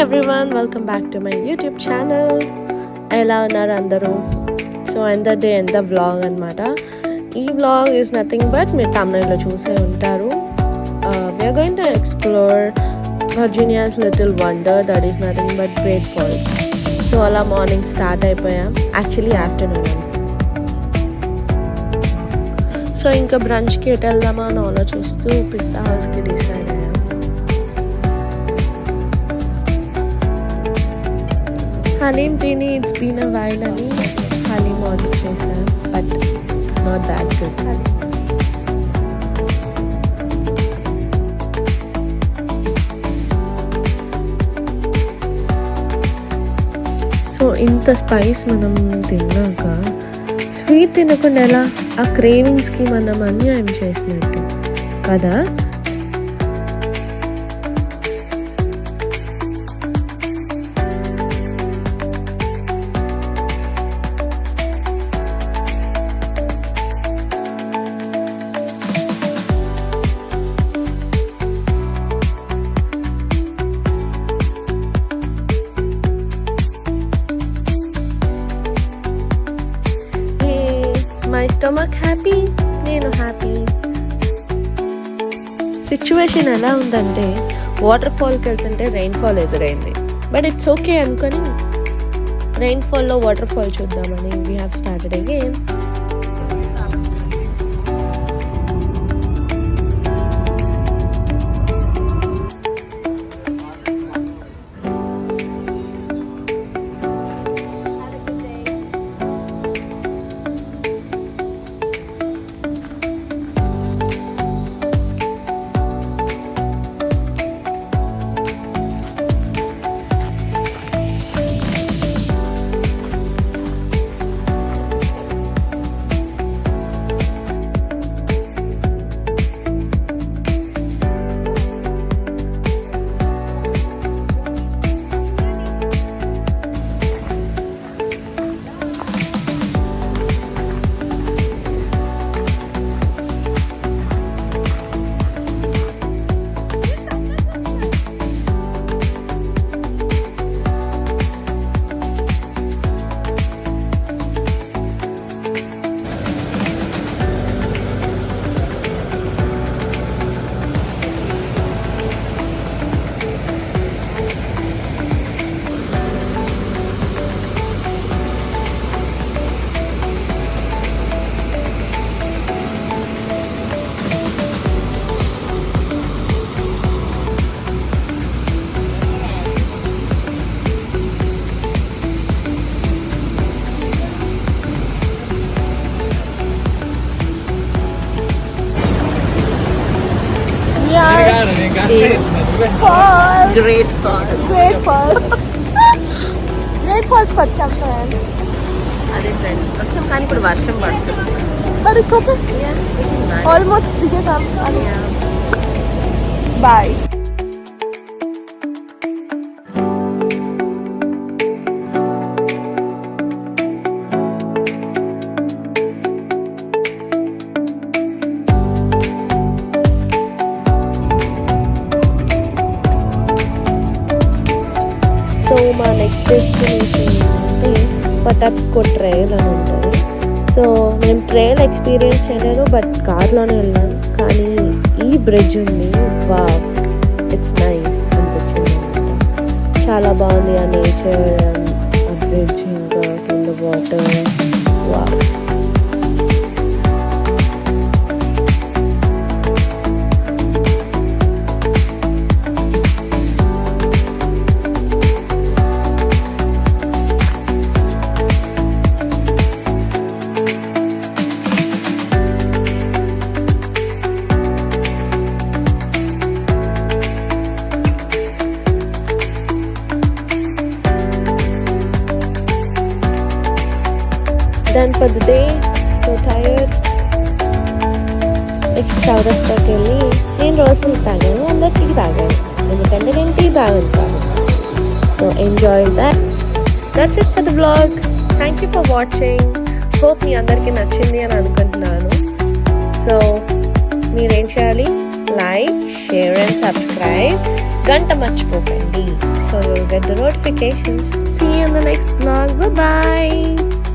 everyone, welcome back to my YouTube channel. ఎలా ఉన్నారు అందరూ? So and the day and the vlog అనమాట. ఈ వ్లాగ్ ఈజ్ నథింగ్ బట్ మీరు తమిళలో చూసే ఉంటారు. We are going to explore Virginia's little wonder, that is nothing but Great Falls. So అలా మార్నింగ్ స్టార్ట్ అయిపోయాం, యాక్చువల్లీ ఆఫ్టర్నూన్. సో ఇంకా బ్రంచ్కి ఎటు వెళ్దామా అని ఆలోచిస్తూ పిస్తా హౌస్కి డిసైడ్ అయ్యాం. హలీం తిని ఇట్స్ బీన్ అ వైల్ అని హలీం ఆర్డర్ చేశాను, but not that good. So ఇంత స్పైస్ మనం తిన్నాక స్వీట్ తినకుండా ఎలా? ఆ క్రేవింగ్స్కి మనం అన్యాయం చేసినట్టు కదా. మై స్టమక్ హ్యాపీ, నేను హ్యాపీ. సిచ్యువేషన్ ఎలా ఉందంటే వాటర్ ఫాల్కి వెళ్తుంటే రెయిన్ ఫాల్ ఎదురైంది, బట్ ఇట్స్ ఓకే అనుకొని రెయిన్ ఫాల్లో వాటర్ ఫాల్ చూద్దామని we have started again. Great ఫాల్స్కి వచ్చాం ఫ్రెండ్స్. అదే ఫ్రెండ్స్ వచ్చాం, కానీ ఇప్పుడు వర్షం పడుతుంది, బట్ ఇట్స్ ఓకే. ఆల్మోస్ట్ దిగేసాం. బాయ్. సో మా నెక్స్ట్ డెస్టినేషన్ అంటే పటాప్స్కో ట్రైల్ అని ఉంటుంది. సో మేము ట్రైల్ ఎక్స్పీరియన్స్ చేయలేదు, బట్ కార్లోనే వెళ్ళాను. కానీ ఈ బ్రిడ్జ్ ఉంది, వావ్, ఇట్స్ నైస్ అనిపించింది అనమాట. చాలా బాగుంది ఆ నేచర్, ఆ బ్రిడ్జ్, ఇంకా కింద water, wow. Done for the day, so tired. Next చౌరస్తాకి వెళ్ళి నేను రోజు మిల్క్ తాగాను, అందరు టీ తాగాను, ఎందుకంటే నేను టీ తాగాను కాబట్టి. So enjoy that's it for the vlog. Thank you for watching. Hope మీ అందరికీ నచ్చింది అని అనుకుంటున్నాను. సో మీరేం చేయాలి? Like, share and subscribe. గంట మర్చిపోకండి. So you'll get the notifications. See you in the next vlog. Bye bye.